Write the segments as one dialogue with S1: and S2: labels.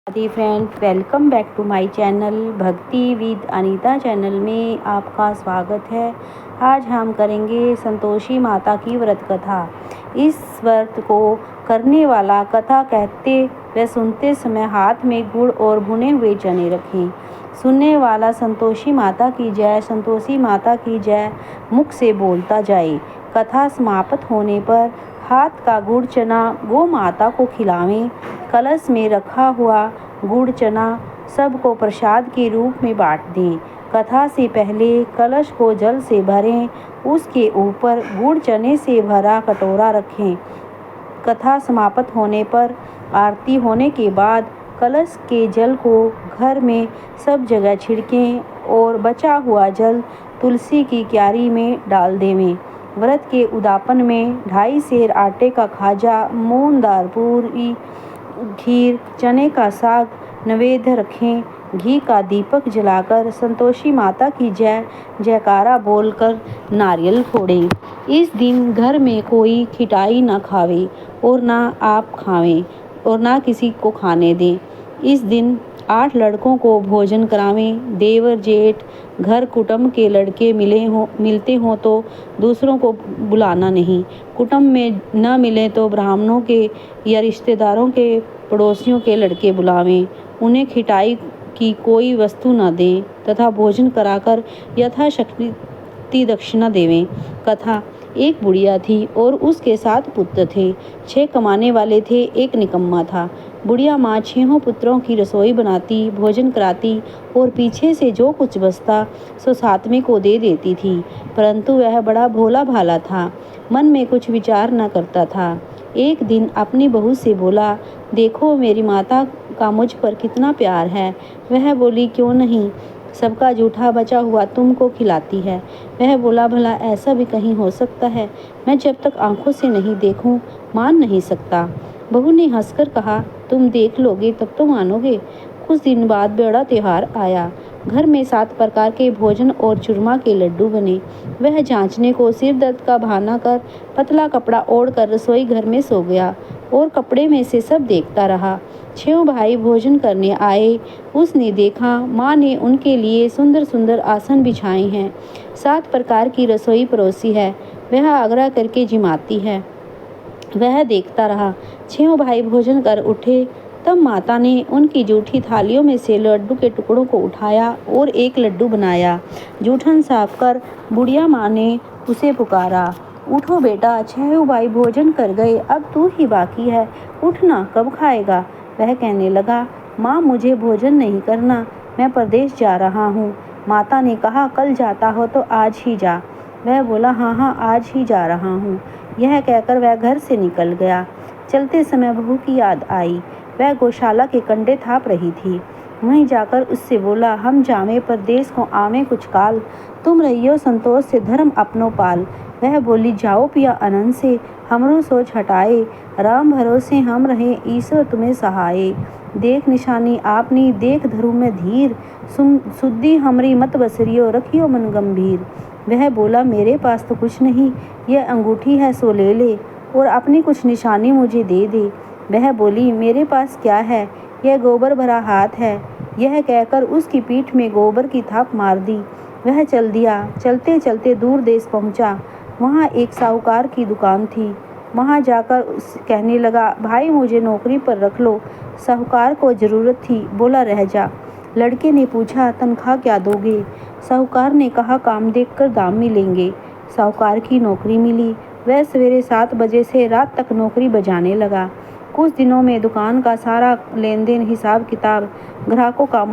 S1: Radhe friend, welcome back to my channel Bhakti with Anita channel में आपका स्वागत है। आज हम करेंगे संतोषी माता की व्रत कथा। इस व्रत को करने वाला कथा कहते व सुनते समय हाथ में गुड़ और भुने हुए चने रखें। सुनने वाला संतोषी माता की जय, संतोषी माता की जय मुख से बोलता जाए। कथा समाप्त होने पर हाथ का गुड़ चना गौ माता को खिलावें। कलश में रखा हुआ गुड़ चना सबको प्रसाद के रूप में बांट दें। कथा से पहले कलश को जल से भरें, उसके ऊपर गुड़ चने से भरा कटोरा रखें। कथा समाप्त होने पर आरती होने के बाद कलश के जल को घर में सब जगह छिड़कें और बचा हुआ जल तुलसी की क्यारी में डाल देवें। व्रत के उद्यापन में 2.5 सेर आटे का खाजा, मूंगदाल पूरी, खीर, चने का साग नैवेद्य रखें। घी का दीपक जलाकर संतोषी माता की जय जयकारा बोलकर नारियल फोड़ें। इस दिन घर में कोई खिटाई न खावे और ना आप खावें और ना किसी को खाने दें। इस दिन 8 लड़कों को भोजन करावें। देवर जेठ घर कुटुंब के लड़के मिलते हों तो दूसरों को बुलाना नहीं। कुटुंब में न मिले तो ब्राह्मणों के या रिश्तेदारों के पड़ोसियों के लड़के बुलावें। उन्हें खिटाई की कोई वस्तु न दें तथा भोजन कराकर यथाशक्ति दक्षिणा देवें। कथा। एक बुढ़िया थी और उसके 7 पुत्र थे। 6 कमाने वाले थे, एक निकम्मा था। बुढ़िया माँ 6 पुत्रों की रसोई बनाती, भोजन कराती और पीछे से जो कुछ बचता सो 7वें को दे देती थी। परंतु वह बड़ा भोला भाला था, मन में कुछ विचार न करता था। एक दिन अपनी बहू से बोला, देखो मेरी माता का मुझ पर कितना प्यार है। वह बोली, क्यों नहीं, सबका जूठा बचा हुआ तुमको खिलाती है। वह बोला, भला ऐसा भी कहीं हो सकता है? मैं जब तक आंखों से नहीं देखूं मान नहीं सकता। बहू ने हंसकर कहा, तुम देख लोगे तब तो मानोगे। कुछ दिन बाद बड़ा त्योहार आया। घर में 7 प्रकार के भोजन और चूरमा के लड्डू बने। वह जांचने को सिर दर्द का बहाना कर पतला कपड़ा ओढ़कर रसोई घर में सो गया और कपड़े में से सब देखता रहा। 6 भाई भोजन करने आए। उसने देखा माँ ने उनके लिए सुंदर सुंदर आसन बिछाए हैं, 7 प्रकार की रसोई परोसी है। वह आग्रह करके जिमाती है। वह देखता रहा। 6 भाई भोजन कर उठे। तब माता ने उनकी जूठी थालियों में से लड्डू के टुकड़ों को उठाया और एक लड्डू बनाया। जूठन साफ कर बुढ़िया माँ ने उसे पुकारा, उठो बेटा, 6 भाई भोजन कर गए, अब तू ही बाकी है, उठना, कब खाएगा? वह कहने लगा, माँ मुझे भोजन नहीं करना, मैं परदेश जा रहा हूँ। माता ने कहा, कल जाता हो तो आज ही जा। वह बोला, हाँ आज ही जा रहा हूँ। यह कहकर वह घर से निकल गया। चलते समय बहू की याद आई। वह गौशाला के कंडे थाप रही थी। वहीं जाकर उससे बोला, हम जावे परदेश को आवे कुछ काल, तुम रहियो संतोष से धर्म अपनो पाल। वह बोली, जाओ पिया अनंत से, हमरो सोच हटाए, राम भरोसे हम रहे, ईश्वर तुम्हें सहाय। देख निशानी आपनी, देख धरू में धीर, सुद्धि हमरी मत बसरियो, रखियो मन गंभीर। वह बोला, मेरे पास तो कुछ नहीं, यह अंगूठी है सो ले ले और अपनी कुछ निशानी मुझे दे दे। वह बोली, मेरे पास क्या है, यह गोबर भरा हाथ है। यह कहकर उसकी पीठ में गोबर की थाप मार दी। वह चल दिया। चलते चलते दूर देश पहुंचा। वहाँ एक साहूकार की दुकान थी। वहाँ जाकर कहने लगा, भाई मुझे नौकरी पर रख लो। साहूकार को ज़रूरत थी, बोला रह जा। लड़के ने पूछा, तनख्वाह क्या दोगे? साहूकार ने कहा, काम देखकर दाम मिलेंगे। साहूकार की नौकरी मिली। वह सवेरे 7 बजे से रात तक नौकरी बजाने लगा। कुछ दिनों में दुकान का सारा लेन देन, हिसाब किताब, ग्राहकों का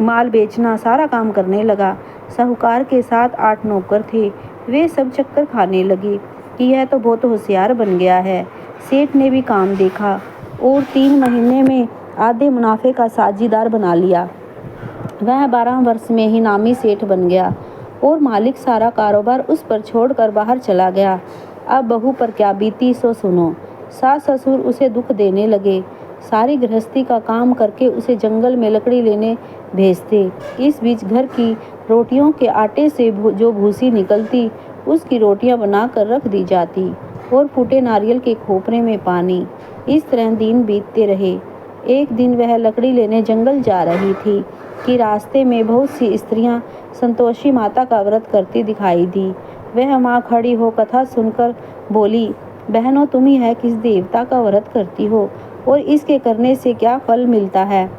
S1: माल बेचना, सारा काम करने लगा। साहूकार के 7-8 नौकर थे। वे सब चक्कर खाने लगे कि यह तो बहुत होशियार बन गया है। सेठ ने भी काम देखा और 3 महीने में आधे मुनाफे का साझीदार बना लिया। वह 12 वर्ष में ही नामी सेठ बन गया और मालिक सारा कारोबार उस पर छोड़कर बाहर चला गया। अब बहू पर क्या बीती सो सुनो। सास ससुर उसे दुख देने लगे। सारी गृहस्थी का काम करके उसे जंगल में लकड़ी लेने भेजते। इस बीच घर की रोटियों के आटे से जो भूसी निकलती, उसकी रोटियां बनाकर रख दी जाती और फूटे नारियल के खोपरे में पानी। इस तरह दिन बीतते रहे। एक दिन वह लकड़ी लेने जंगल जा रही थी कि रास्ते में बहुत सी स्त्रियां संतोषी माता का व्रत करती दिखाई दी। वह माँ खड़ी हो कथा सुनकर बोली, बहनों, तुम यह किस देवता का व्रत करती हो और इसके करने से क्या फल मिलता है?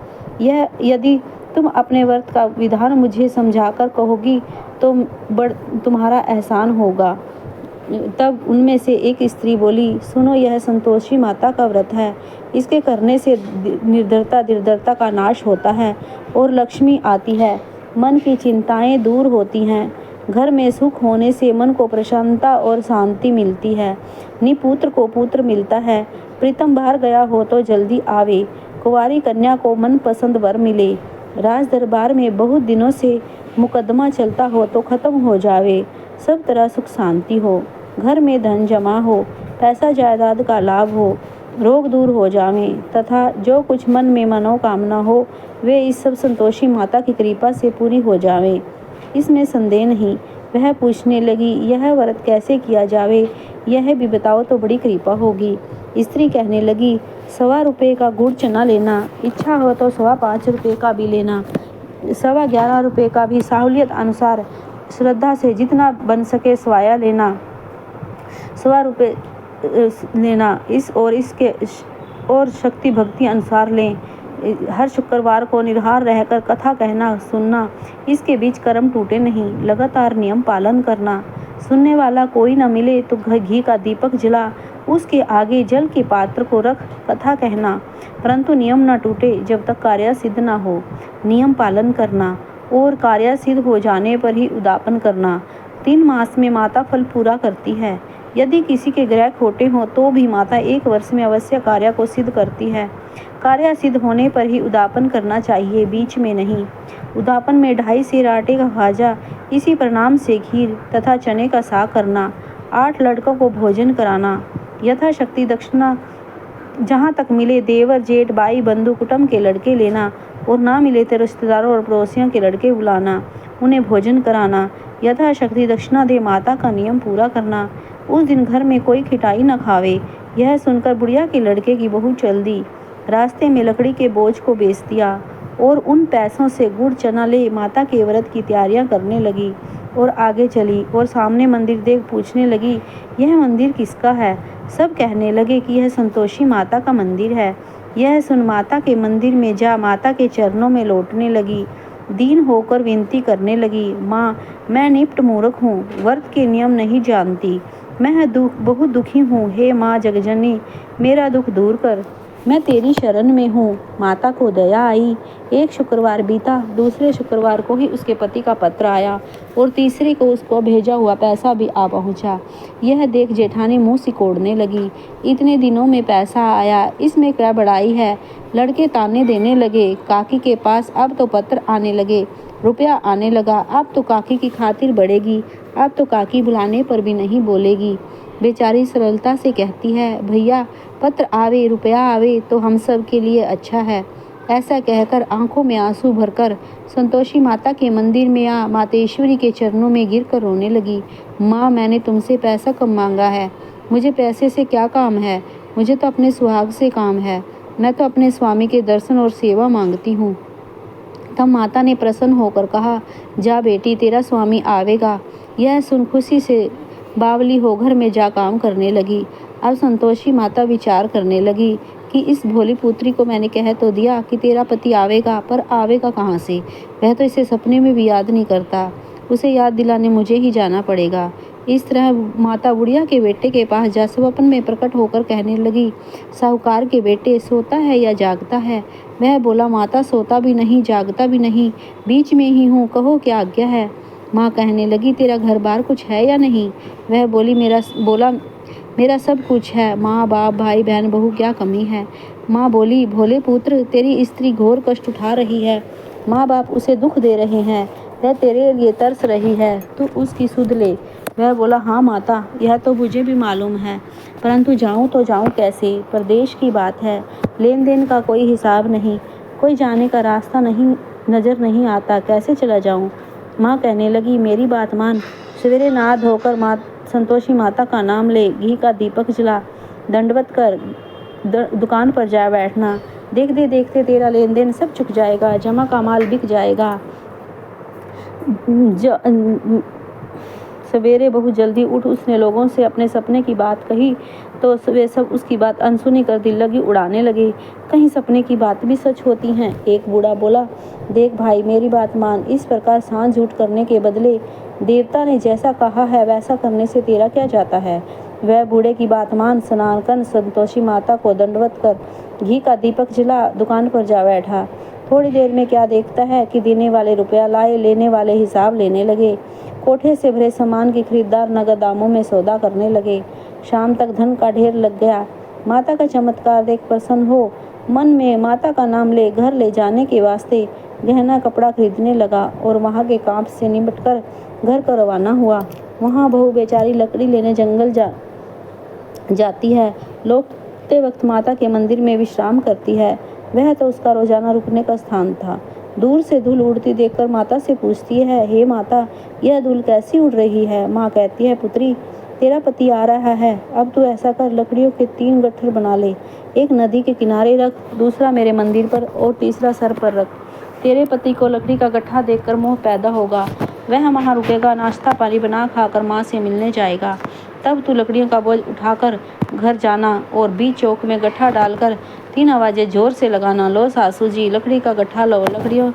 S1: यह यदि तुम अपने व्रत का विधान मुझे समझाकर कहोगी तो तुम्हारा एहसान होगा। तब उनमें से एक स्त्री बोली, सुनो, यह संतोषी माता का व्रत है। इसके करने से दरिद्रता का नाश होता है और लक्ष्मी आती है। मन की चिंताएं दूर होती हैं। घर में सुख होने से मन को प्रसन्नता और शांति मिलती है। निपुत्र को पुत्र मिलता है। प्रीतम बाहर गया हो तो जल्दी आवे। कुंवारी कन्या को मनपसंद वर मिले। राज दरबार में बहुत दिनों से मुकदमा चलता हो तो खत्म हो जावे। सब तरह सुख शांति हो। घर में धन जमा हो। पैसा जायदाद का लाभ हो। रोग दूर हो जावे तथा जो कुछ मन में मनोकामना हो वे इस सब संतोषी माता की कृपा से पूरी हो जावे। इसमें संदेह नहीं। वह पूछने लगी, यह व्रत कैसे किया जावे? यह भी बताओ तो बड़ी कृपा होगी। स्त्री कहने लगी, 1.25 रुपये का गुड़ चना लेना। इच्छा हो तो 5.25 रुपये का भी लेना। 11.25 रुपये का भी सहूलियत अनुसार श्रद्धा से जितना बन सके स्वाया लेना। 1.25 रुपये लेना। इसके और शक्ति भक्ति अनुसार लें। हर शुक्रवार को निराहार रहकर कथा कहना सुनना। इसके बीच कर्म टूटे नहीं। लगातार नियम पालन करना। सुनने वाला कोई न मिले तो घी का दीपक जला उसके आगे जल के पात्र को रख कथा कहना, परंतु नियम न टूटे जब तक कार्य सिद्ध न हो। नियम पालन करना और कार्य सिद्ध हो जाने पर ही उद्यापन करना। 3 मास में माता फल पूरा करती है। यदि किसी के ग्रह खोटे हों तो भी माता 1 वर्ष में अवश्य कार्य को सिद्ध करती है। कार्य सिद्ध होने पर ही उद्यापन करना चाहिए, बीच में नहीं। उद्यापन में 2.5 सेर आटे का खाजा, इसी प्रणाम से खीर तथा चने का साग करना। 8 लड़कों को भोजन कराना। यथाशक्ति दक्षिणा जहाँ तक मिले देवर जेठ बाई बंधु कुटुंब के लड़के लेना और ना मिले तो रिश्तेदारों और पड़ोसियों के लड़के बुलाना, उन्हें भोजन कराना। यथाशक्ति दक्षिणा दे माता का नियम पूरा करना। उस दिन घर में कोई खिटाई न खावे। यह सुनकर बुढ़िया के लड़के की बहू चल दी। रास्ते में लकड़ी के बोझ को बेच दिया और उन पैसों से गुड़ चना ले माता के व्रत की तैयारियां करने लगी और आगे चली और सामने मंदिर देख पूछने लगी, यह मंदिर किसका है? सब कहने लगे कि यह संतोषी माता का मंदिर है। यह सुन माता के मंदिर में जा माता के चरणों में लौटने लगी। दीन होकर विनती करने लगी, माँ, मैं निप्ट मूर्ख हूँ, व्रत के नियम नहीं जानती। मैं बहुत दुखी हूँ। हे माँ जगजननी, मेरा दुख दूर कर। मैं तेरी शरण में हूँ। माता को दया आई। एक शुक्रवार बीता। दूसरे शुक्रवार को ही उसके पति का पत्र आया और तीसरे को उसको भेजा हुआ पैसा भी आ पहुँचा। यह देख जेठानी मुँह सिकोड़ने लगी। इतने दिनों में पैसा आया, इसमें क्या बड़ाई है? लड़के ताने देने लगे। काकी के पास अब तो पत्र आने लगे, रुपया आने लगा। अब तो काकी की खातिर बढ़ेगी। अब तो काकी बुलाने पर भी नहीं बोलेगी। बेचारी सरलता से कहती है, भैया पत्र आवे रुपया आवे तो हम सब के लिए अच्छा है। ऐसा कहकर आंखों में आंसू भरकर संतोषी माता के मंदिर में आ मातेश्वरी के चरणों में गिरकर रोने लगी। माँ, मैंने तुमसे पैसा कम मांगा है। मुझे पैसे से क्या काम है? मुझे तो अपने सुहाग से काम है। मैं तो अपने स्वामी के दर्शन और सेवा मांगती हूँ। तब माता ने प्रसन्न होकर कहा, जा बेटी, तेरा स्वामी आवेगा। यह सुन खुशी से बावली हो घर में जा काम करने लगी। अब संतोषी माता विचार करने लगी कि इस भोली पुत्री को मैंने कह तो दिया कि तेरा पति आवेगा, पर आवेगा कहाँ से? वह तो इसे सपने में भी याद नहीं करता। उसे याद दिलाने मुझे ही जाना पड़ेगा। इस तरह माता बुढ़िया के बेटे के पास जा स्वप्न में प्रकट होकर कहने लगी, साहूकार के बेटे, सोता है या जागता है? वह बोला, माता, सोता भी नहीं जागता भी नहीं, बीच में ही हूँ, कहो क्या आज्ञा है? माँ कहने लगी, तेरा घर बार कुछ है या नहीं? वह बोला, मेरा सब कुछ है। माँ बाप भाई बहन बहू क्या कमी है? माँ बोली, भोले पुत्र, तेरी स्त्री घोर कष्ट उठा रही है। माँ बाप उसे दुख दे रहे हैं। वह तेरे लिए तरस रही है, तू उसकी सुध ले। वह बोला, हाँ माता, यह तो मुझे भी मालूम है, परंतु जाऊँ तो जाऊँ कैसे? प्रदेश की बात है, लेन देन का कोई हिसाब नहीं, कोई जाने का रास्ता नहीं, नज़र नहीं आता, कैसे चला जाऊँ? माँ कहने लगी, मेरी बात मान। सवेरे नहा धोकर संतोषी माता का नाम ले, घी का दीपक जला, दंडवत कर दुकान पर जा बैठना। देखते देखते तेरा लेन देन सब चुक जाएगा, जमा का माल बिक जाएगा। सवेरे बहुत जल्दी उठ उसने लोगों से अपने सपने की बात कही तो वे सब उसकी बात अनसुनी कर दिल लगी उड़ाने लगे। कहीं सपने की बात भी सच होती हैं। एक बूढ़ा बोला, देख भाई मेरी बात मान, इस प्रकार सांझ झूठ करने के बदले देवता ने जैसा कहा है वैसा करने से तेरा क्या जाता है। वह बूढ़े की बात मान स्नान कर संतोषी माता को दंडवत कर घी का दीपक जला दुकान पर जा बैठा। थोड़ी देर में क्या देखता है कि देने वाले रुपया लाए, लेने वाले हिसाब लेने लगे। कोठे से भरे सामान के खरीदार नगद दामों में सौदा करने लगे। शाम तक धन का ढेर लग गया। माता का चमत्कार देख प्रसन्न हो मन में माता का नाम ले घर ले जाने के वास्ते गहना कपड़ा खरीदने लगा और वहाँ के काम से निपट कर घर को रवाना हुआ। वहाँ बहू बेचारी लकड़ी लेने जंगल जाती है। लौटते वक्त माता के मंदिर में विश्राम करती है। वह तो उसका रोजाना रुकने का स्थान था। दूर से धूल उड़ती देखकर माता से पूछती है, हे माता यह धूल कैसी उड़ रही है। माँ कहती है, पुत्री तेरा पति आ रहा है, अब तू ऐसा कर लकड़ियों के 3 गट्ठर बना ले, एक नदी के किनारे रख, दूसरा मेरे मंदिर पर और तीसरा सर पर रख। तेरे पति को लकड़ी का गट्ठा देखकर मोह पैदा होगा, वह वहाँ रुकेगा, नाश्ता पानी बना खाकर माँ से मिलने जाएगा। तब तू लकड़ियों का बोझ उठाकर घर जाना और बीच चौक में गट्ठा डालकर 3 आवाजें जोर से लगाना, लो सासू जी लकड़ी का गट्ठा लो, लकड़ियों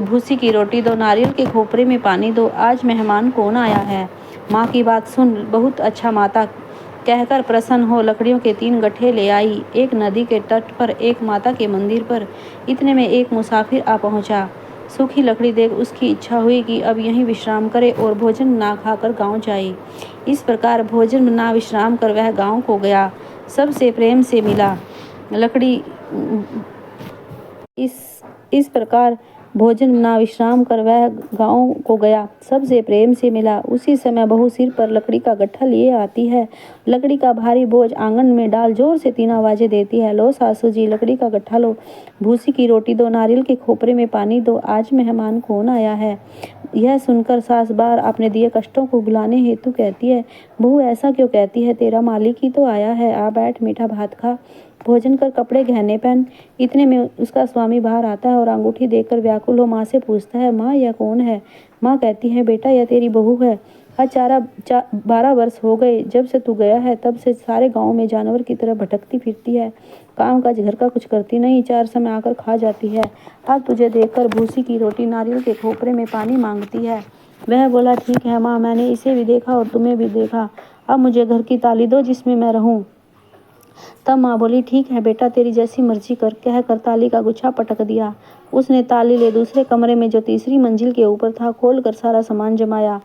S1: भूसी की रोटी दो, नारियल के खोपरे में पानी दो, आज मेहमान कौन आया है। माँ की बात सुन बहुत अच्छा माता कहकर प्रसन्न हो लकड़ियों के 3 गट्ठे ले आई, एक नदी के तट पर, एक माता के मंदिर पर। इतने में एक मुसाफिर आ पहुंचा। सूखी लकड़ी देख उसकी इच्छा हुई कि अब यहीं विश्राम करे और भोजन ना खाकर गांव जाए। इस प्रकार भोजन ना विश्राम कर वह गांव को गया, सबसे प्रेम से मिला। लकड़ी इस प्रकार भोजन ना विश्राम कर वह गांव को गया, सबसे प्रेम से मिला। उसी समय बहू सिर पर लकड़ी का गट्ठा लिए आती है। लकड़ी का भारी बोझ आंगन में डाल जोर से 3 आवाजें देती है, लो सासू जी लकड़ी का गट्ठा लो, भूसी की रोटी दो, नारियल के खोपरे में पानी दो, आज मेहमान कौन आया है। यह सुनकर सास बार अपने दिए कष्टों को भुलाने हेतु कहती है, बहू ऐसा क्यों कहती है, तेरा मालिक ही तो आया है, आ बैठ मीठा भात खा, भोजन कर, कपड़े गहने पहन। इतने में उसका स्वामी बाहर आता है और अंगूठी देखकर व्याकुल हो माँ से पूछता है, माँ यह कौन है। माँ कहती है, बेटा यह तेरी बहू है। आज 12 वर्ष हो गए जब से तू गया है, तब से सारे गांव में जानवर की तरह भटकती फिरती है, काम काज घर का कुछ करती नहीं, 4 समय आकर खा जाती है। अब तुझे देखकर भूसी की रोटी, नारियल के खोपरे में पानी मांगती है। वह बोला, ठीक है माँ, मैंने इसे भी देखा और तुम्हें भी देखा, अब मुझे घर की ताली दो जिसमें मैं रहूं। तब माँ बोली, ठीक है बेटा, तेरी जैसी मर्जी कर, कहकर ताली का गुच्छा पटक दिया। उसने ताली ले दूसरे कमरे में जो तीसरी मंजिल के ऊपर था खोलकर सारा सामान जमाया।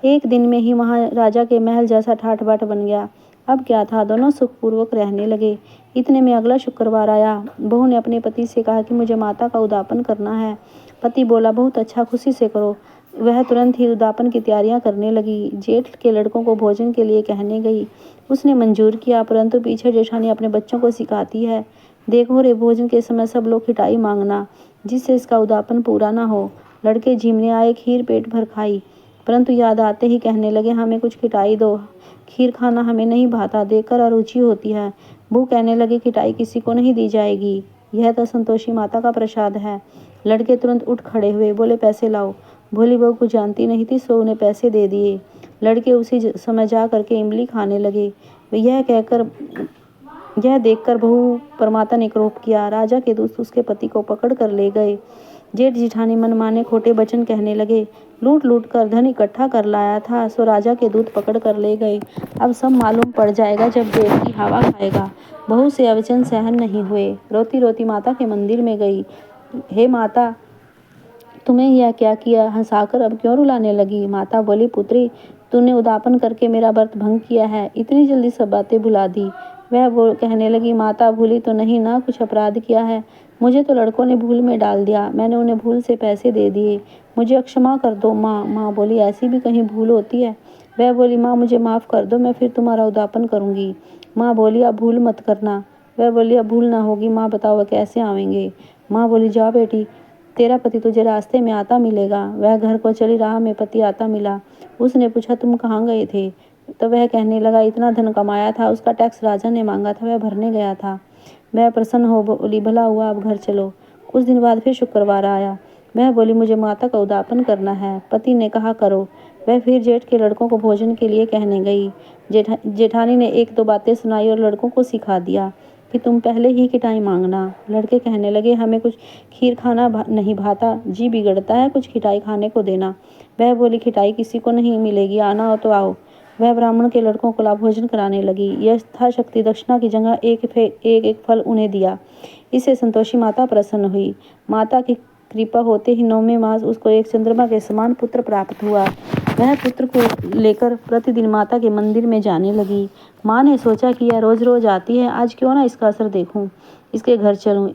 S1: एक दिन में ही वहाँ राजा के महल जैसा ठाठ बाट बन गया। अब क्या था, दोनों सुखपूर्वक रहने लगे। इतने में अगला शुक्रवार आया। बहू ने अपने पति से कहा कि मुझे माता का उद्यापन करना है। पति बोला, बहुत अच्छा, खुशी से करो। वह तुरंत ही उद्यापन की तैयारियां करने लगी। जेठ के लड़कों को भोजन के लिए कहने गई। उसने मंजूर किया, परंतु पीछे जेठानी अपने बच्चों को सिखाती है, देखो रे भोजन के समय सब लोग खिटाई मांगना, जिससे इसका उद्यापन पूरा ना हो। लड़के झिमने आए, खीर पेट भर खाई, परंतु याद आते ही कहने लगे, हमें कुछ खिटाई दो, खीर खाना हमें नहीं भाता, देखकर अरुचि होती है। बहू कहने लगी, खिटाई किसी को नहीं दी जाएगी, यह तो संतोषी माता का प्रसाद है। लड़के तुरंत उठ खड़े हुए, बोले पैसे लाओ। भोली बहू कुछ जानती नहीं थी, सो उन्हें पैसे दे दिए। लड़के उसी समय जा करके इमली खाने लगे। यह देखकर बहू परमाता ने क्रोध किया। राजा के दूत उसके पति को पकड़ कर ले गए। जेठ जिठानी मनमाने खोटे वचन कहने लगे। लूट लूट कर धन इकट्ठा कर लाया था, सो राजा के दूत पकड़ कर ले गए। अब सब मालूम पड़ जाएगा जब जेठ की हवा खाएगा। बहू से अवचन सहन नहीं हुए। रोती रोती माता के मंदिर में गई। हे माता, तुम्हें यह क्या किया, हंसाकर अब क्यों रुलाने लगी। माता बोली, पुत्री तूने उद्यापन करके मेरा व्रत भंग किया है, इतनी जल्दी सब बातें भुला दी। वह वो कहने लगी, माता भूली तो नहीं ना, कुछ अपराध किया है, मुझे तो लड़कों ने भूल में डाल दिया, मैंने उन्हें भूल से पैसे दे दिए, मुझे क्षमा कर दो माँ। माँ बोली, ऐसी भी कहीं भूल होती है। वह बोली, माँ मुझे माफ़ कर दो, मैं फिर तुम्हारा उद्यापन करूँगी। माँ बोली, अब भूल मत करना। वह बोली, अब भूल ना होगी। माँ बताओ वह कैसे आवेंगे। माँ बोली, जाओ बेटी, तेरा पति तुझे रास्ते में आता मिलेगा। वह घर को चली, राह में पति आता मिला। उसने पूछा, तुम कहाँ गए थे। तो वह कहने लगा, इतना धन कमाया था, उसका टैक्स राजा ने मांगा था, वह भरने गया था। वह प्रसन्न हो बोली, भला हुआ, अब घर चलो। कुछ दिन बाद फिर शुक्रवार आया। वह बोली, मुझे माता का उद्यापन करना है। पति ने कहा, करो। वह फिर जेठ के लड़कों को भोजन के लिए कहने गई। जेठानी ने एक दो बातें सुनाई और लड़कों को सिखा दिया कि तुम पहले ही खिटाई मांगना। लड़के कहने लगे, हमें कुछ खीर खाना नहीं भाता, जी बिगड़ता है, कुछ खिटाई खाने को देना। वह बोली, खिटाई किसी को नहीं मिलेगी, आना हो तो आओ। वह ब्राह्मण के लड़कों को भोजन कराने लगी। यथाशक्ति दक्षिणा की जगह एक फल उन्हें दिया। इससे संतोषी माता प्रसन्न हुई। माता की कृपा होते ही 9वें मास उसको एक चंद्रमा के समान पुत्र प्राप्त हुआ। वह पुत्र को लेकर प्रतिदिन माता के मंदिर में जाने लगी। माँ ने सोचा कि यह रोज रोज आती है, आज क्यों ना इसका असर देखूं, इसके घर चलूं।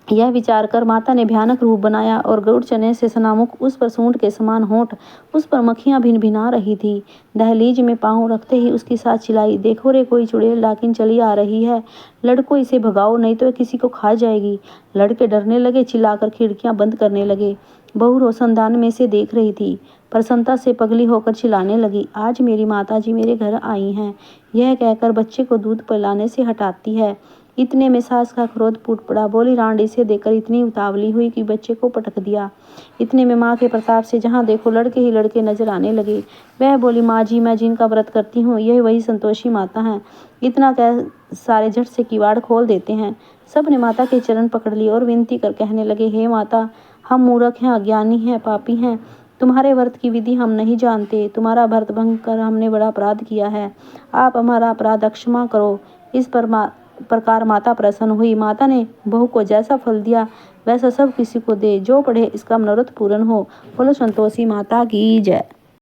S1: यह विचार कर माता ने भयानक रूप बनाया और गरुड़ चने से सनामुख, उस पर सूंड के समान होंठ, उस पर मक्खियां भिनभिना रही थी। दहलीज में पांव रखते ही उसकी सास चिल्लाई, देखो रे, कोई चुड़ैल डाकिन चली आ रही है, लड़को इसे भगाओ, नहीं तो किसी को खा जाएगी। लड़के डरने लगे, चिल्लाकर खिड़कियां बंद करने लगे। बहू रोशनदान में से देख रही थी। प्रसन्नता से पगली होकर चिल्लाने लगी, आज मेरी माता जी मेरे घर आई हैं। यह कहकर बच्चे को दूध पिलाने से हटाती है। इतने में सास का क्रोध फूट पड़ा। बोली, रांड इसे देकर इतनी उतावली हुई कि बच्चे को पटक दिया। इतने में माँ के प्रताप से जहाँ देखो लड़के ही लड़के नजर आने लगे। वह बोली, माँ जी, मैं जिनका व्रत करती हूँ यह वही संतोषी माता हैं। इतना कह सारे झट से किवाड़ खोल देते हैं। सब ने माता के चरण पकड़ लिए और विनती कर कहने लगे, हे माता, हम मूर्ख हैं, अज्ञानी हैं, पापी हैं। तुम्हारे व्रत की विधि हम नहीं जानते। तुम्हारा व्रत भंग कर हमने बड़ा अपराध किया है। आप हमारा अपराध क्षमा करो। इस प्रकार माता प्रसन्न हुई। माता ने बहू को जैसा फल दिया वैसा सब किसी को दे, जो पढ़े इसका मनोरथ पूर्ण हो। बोलो संतोषी माता की जय।